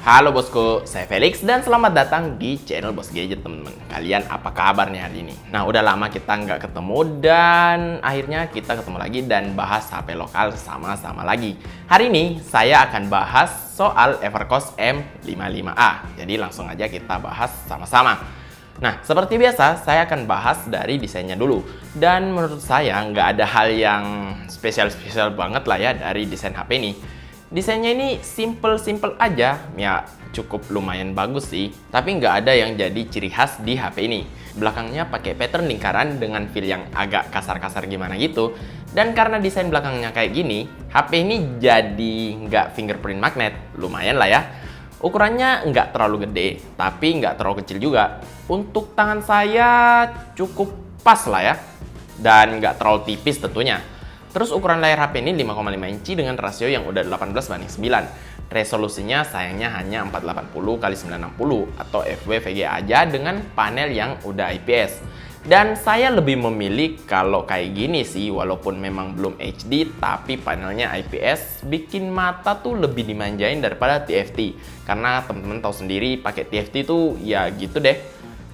Halo bosku, saya Felix dan selamat datang di channel Bos Gadget teman-teman. Kalian apa kabar nih hari ini? Nah, udah lama kita nggak ketemu dan akhirnya kita ketemu lagi dan bahas HP lokal sama-sama lagi. Hari ini saya akan bahas soal Evercost M55A. Jadi langsung aja kita bahas sama-sama. Nah, seperti biasa, saya akan bahas dari desainnya dulu. Dan menurut saya nggak ada hal yang spesial-spesial banget lah ya dari desain HP ini. Desainnya ini simple-simple aja, ya cukup lumayan bagus sih. Tapi nggak ada yang jadi ciri khas di HP ini. Belakangnya pakai pattern lingkaran dengan feel yang agak kasar-kasar gimana gitu. Dan karena desain belakangnya kayak gini, HP ini jadi nggak fingerprint magnet. Lumayan lah ya. Ukurannya nggak terlalu gede, tapi nggak terlalu kecil juga. Untuk tangan saya cukup pas lah ya. Dan nggak terlalu tipis tentunya. Terus ukuran layar HP ini 5,5 inci dengan rasio yang udah 18:9. Resolusinya sayangnya hanya 480x960 atau FW VGA aja dengan panel yang udah IPS. Dan saya lebih memilih kalau kayak gini sih, walaupun memang belum HD, tapi panelnya IPS bikin mata tuh lebih dimanjain daripada TFT. Karena temen-temen tahu sendiri pakai TFT tuh ya gitu deh,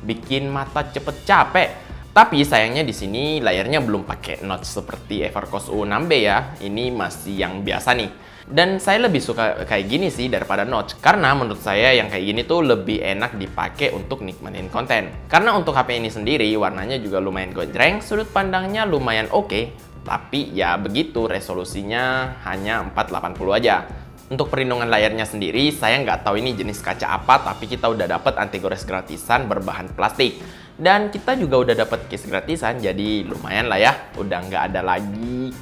bikin mata cepet capek. Tapi sayangnya di sini layarnya belum pakai notch seperti Evercost U6B ya. Ini masih yang biasa nih. Dan saya lebih suka kayak gini sih daripada notch. Karena menurut saya yang kayak gini tuh lebih enak dipakai untuk nikmatin konten. Karena untuk HP ini sendiri warnanya juga lumayan gonjreng, sudut pandangnya lumayan oke. Tapi ya begitu, resolusinya hanya 480 aja. Untuk perlindungan layarnya sendiri, saya nggak tahu ini jenis kaca apa, tapi kita udah dapat anti gores gratisan berbahan plastik. Dan kita juga udah dapat case gratisan, jadi lumayan lah ya. Udah nggak ada lagi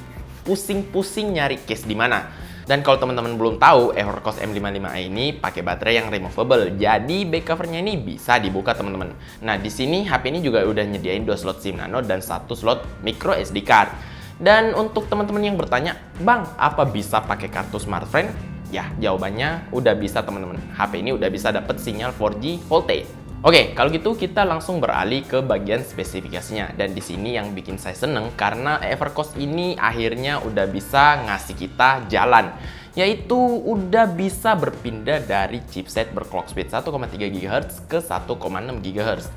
pusing-pusing nyari case di mana. Dan kalau teman-teman belum tahu, Evercost M55A ini pakai baterai yang removable. Jadi back covernya ini bisa dibuka teman-teman. Nah, di sini HP ini juga udah nyediain 2 slot SIM nano dan 1 slot micro SD card. Dan untuk teman-teman yang bertanya, "Bang, apa bisa pakai kartu smartphone?" Ya, jawabannya udah bisa teman-teman. HP ini udah bisa dapat sinyal 4G VoLTE. Oke, kalau gitu kita langsung beralih ke bagian spesifikasinya. Dan di sini yang bikin saya seneng karena Evercost ini akhirnya udah bisa ngasih kita jalan. Yaitu udah bisa berpindah dari chipset berclock speed 1,3 GHz ke 1,6 GHz.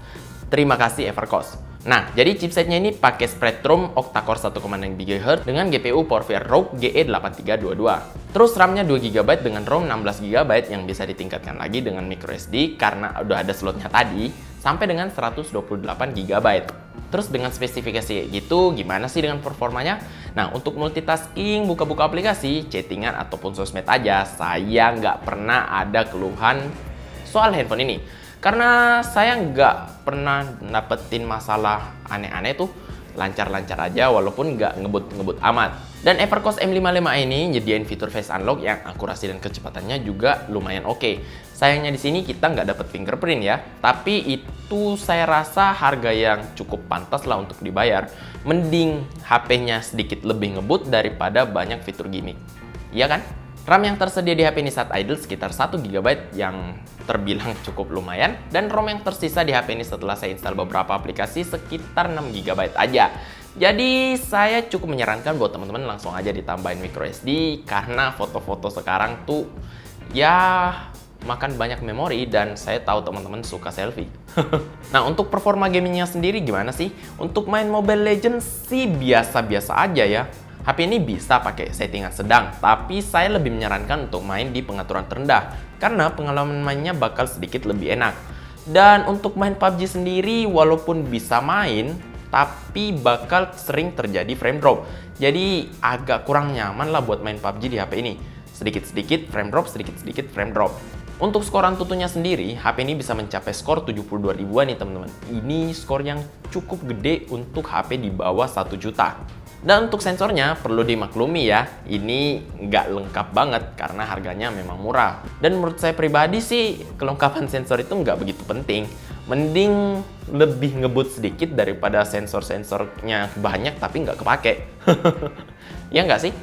Terima kasih Evercost. Nah, jadi chipsetnya ini pakai Spreadtrum octa-core 1,6 GHz dengan GPU PowerVR ROG GE8322. Terus RAM-nya 2 GB dengan ROM 16 GB yang bisa ditingkatkan lagi dengan microSD karena udah ada slotnya tadi sampai dengan 128 GB. Terus dengan spesifikasi gitu, gimana sih dengan performanya? Nah, untuk multitasking, buka-buka aplikasi, chattingan ataupun sosmed aja, saya nggak pernah ada keluhan soal handphone ini. Karena saya nggak pernah dapetin masalah aneh-aneh tuh, lancar-lancar aja walaupun nggak ngebut-ngebut amat. Dan Evercost M55 ini nyediain fitur face unlock yang akurasi dan kecepatannya juga lumayan oke. Sayangnya di sini kita nggak dapet fingerprint ya, tapi itu saya rasa harga yang cukup pantas lah untuk dibayar. Mending HP-nya sedikit lebih ngebut daripada banyak fitur gimmick. Iya kan? RAM yang tersedia di HP ini saat idle sekitar 1 GB yang terbilang cukup lumayan. Dan ROM yang tersisa di HP ini setelah saya install beberapa aplikasi sekitar 6 GB aja. Jadi saya cukup menyarankan buat teman-teman langsung aja ditambahin microSD. Karena foto-foto sekarang tuh ya makan banyak memori dan saya tahu teman-teman suka selfie. Nah, untuk performa gamingnya sendiri gimana sih? Untuk main Mobile Legends sih biasa-biasa aja ya. HP ini bisa pakai settingan sedang, tapi saya lebih menyarankan untuk main di pengaturan terendah karena pengalaman mainnya bakal sedikit lebih enak. Dan untuk main PUBG sendiri walaupun bisa main, tapi bakal sering terjadi frame drop. Jadi agak kurang nyaman lah buat main PUBG di HP ini. Sedikit-sedikit frame drop, sedikit-sedikit frame drop. Untuk skor Antutunya sendiri, HP ini bisa mencapai skor 72 ribuan nih teman-teman. Ini skor yang cukup gede untuk HP di bawah 1 juta. Dan untuk sensornya perlu dimaklumi ya, ini nggak lengkap banget karena harganya memang murah. Dan menurut saya pribadi sih, kelengkapan sensor itu nggak begitu penting. Mending lebih ngebut sedikit daripada sensor-sensornya banyak tapi nggak kepake. Ya nggak sih?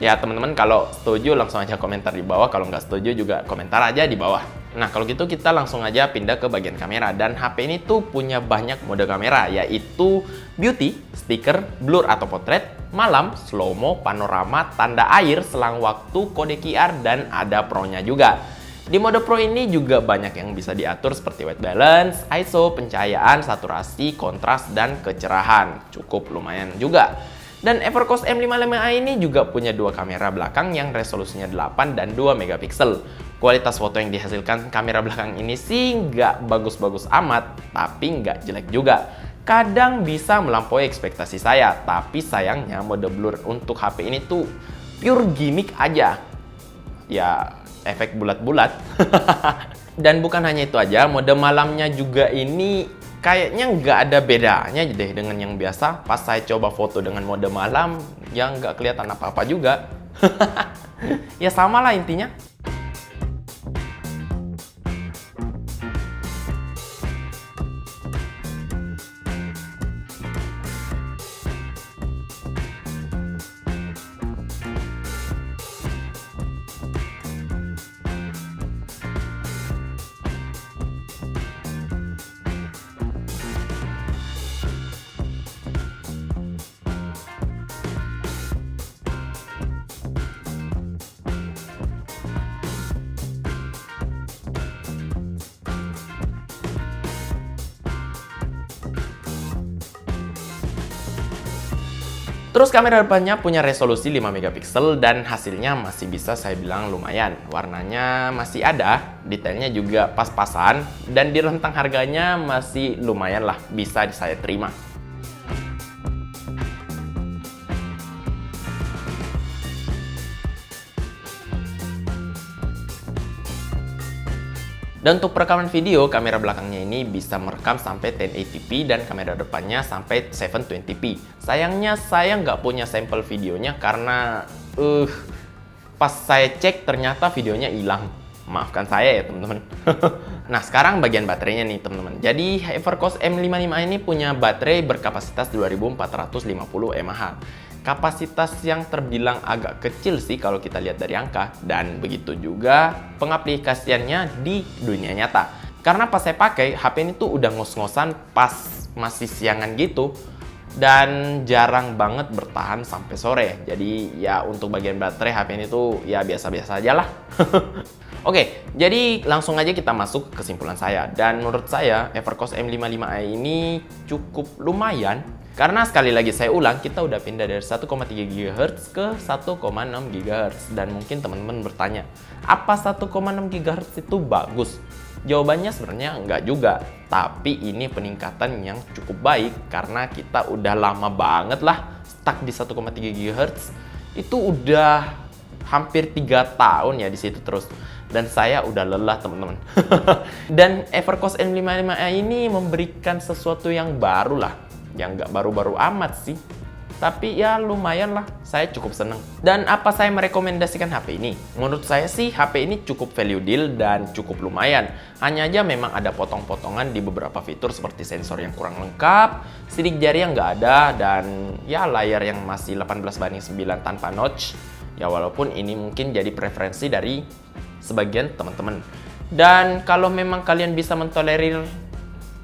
Ya teman-teman kalau setuju langsung aja komentar di bawah, kalau nggak setuju juga komentar aja di bawah. Nah kalau gitu kita langsung aja pindah ke bagian kamera. Dan HP ini tuh punya banyak mode kamera, yaitu beauty, stiker, blur atau potret, malam, slow mo, panorama, tanda air, selang waktu, kode QR, dan ada pro-nya juga. Di mode Pro ini juga banyak yang bisa diatur seperti white balance, ISO, pencahayaan, saturasi, kontras, dan kecerahan. Cukup lumayan juga. Dan Evercost M55i ini juga punya dua kamera belakang yang resolusinya 8 dan 2 megapiksel. Kualitas foto yang dihasilkan kamera belakang ini sih nggak bagus-bagus amat, tapi nggak jelek juga. Kadang bisa melampaui ekspektasi saya, tapi sayangnya mode blur untuk HP ini tuh pure gimmick aja. Ya, efek bulat-bulat. Dan bukan hanya itu aja, mode malamnya juga ini kayaknya nggak ada bedanya deh dengan yang biasa. Pas saya coba foto dengan mode malam, ya nggak kelihatan apa-apa juga. Ya sama lah intinya. Terus kamera depannya punya resolusi 5 megapiksel dan hasilnya masih bisa saya bilang lumayan. Warnanya masih ada, detailnya juga pas-pasan, dan di rentang harganya masih lumayan lah, bisa saya terima. Dan untuk perekaman video, kamera belakangnya ini bisa merekam sampai 1080p dan kamera depannya sampai 720p. Sayangnya saya nggak punya sampel videonya karena pas saya cek ternyata videonya hilang. Maafkan saya ya teman-teman. Nah, sekarang bagian baterainya nih teman-teman. Jadi Evercost M55 ini punya baterai berkapasitas 2450 mAh. Kapasitas yang terbilang agak kecil sih kalau kita lihat dari angka, dan begitu juga pengaplikasiannya di dunia nyata. Karena pas saya pakai, HP ini tuh udah ngos-ngosan pas masih siangan gitu, dan jarang banget bertahan sampai sore. Jadi ya untuk bagian baterai HP ini tuh ya biasa-biasa aja lah. Oke, jadi langsung aja kita masuk ke kesimpulan saya. Dan menurut saya, Evercost M55i ini cukup lumayan. Karena sekali lagi saya ulang, kita udah pindah dari 1,3 GHz ke 1,6 GHz. Dan mungkin teman-teman bertanya, apa 1,6 GHz itu bagus? Jawabannya sebenarnya enggak juga. Tapi ini peningkatan yang cukup baik karena kita udah lama banget lah stuck di 1,3 GHz. Itu udah hampir 3 tahun ya di situ terus. Dan saya udah lelah teman-teman. Dan Evercost M55i ini memberikan sesuatu yang baru lah. Yang nggak baru-baru amat sih. Tapi ya lumayan lah, saya cukup seneng. Dan apa saya merekomendasikan HP ini? Menurut saya sih HP ini cukup value deal dan cukup lumayan. Hanya aja memang ada potong-potongan di beberapa fitur seperti sensor yang kurang lengkap, sidik jari yang nggak ada, dan ya layar yang masih 18:9 tanpa notch. Ya walaupun ini mungkin jadi preferensi dari sebagian teman-teman. Dan kalau memang kalian bisa mentolerir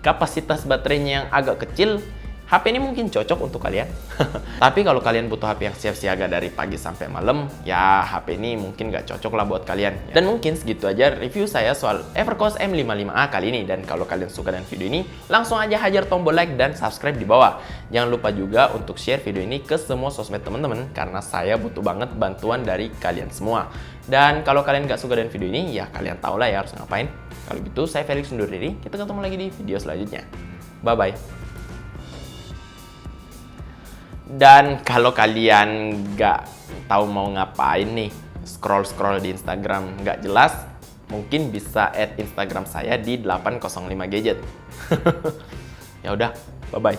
kapasitas baterainya yang agak kecil, HP ini mungkin cocok untuk kalian. Tapi kalau kalian butuh HP yang siap siaga dari pagi sampai malam, ya HP ini mungkin nggak cocok lah buat kalian. Dan mungkin segitu aja review saya soal Evercost M55a kali ini. Dan kalau kalian suka dengan video ini, langsung aja hajar tombol like dan subscribe di bawah. Jangan lupa juga untuk share video ini ke semua sosmed teman-teman, karena saya butuh banget bantuan dari kalian semua. Dan kalau kalian nggak suka dengan video ini, ya kalian tahu lah ya harus ngapain. Kalau gitu, saya Felix undur diri. Kita ketemu lagi di video selanjutnya. Bye-bye. Dan kalau kalian nggak tahu mau ngapain nih, scroll-scroll di Instagram nggak jelas, mungkin bisa add Instagram saya di 805 Gadget. Ya udah, bye-bye.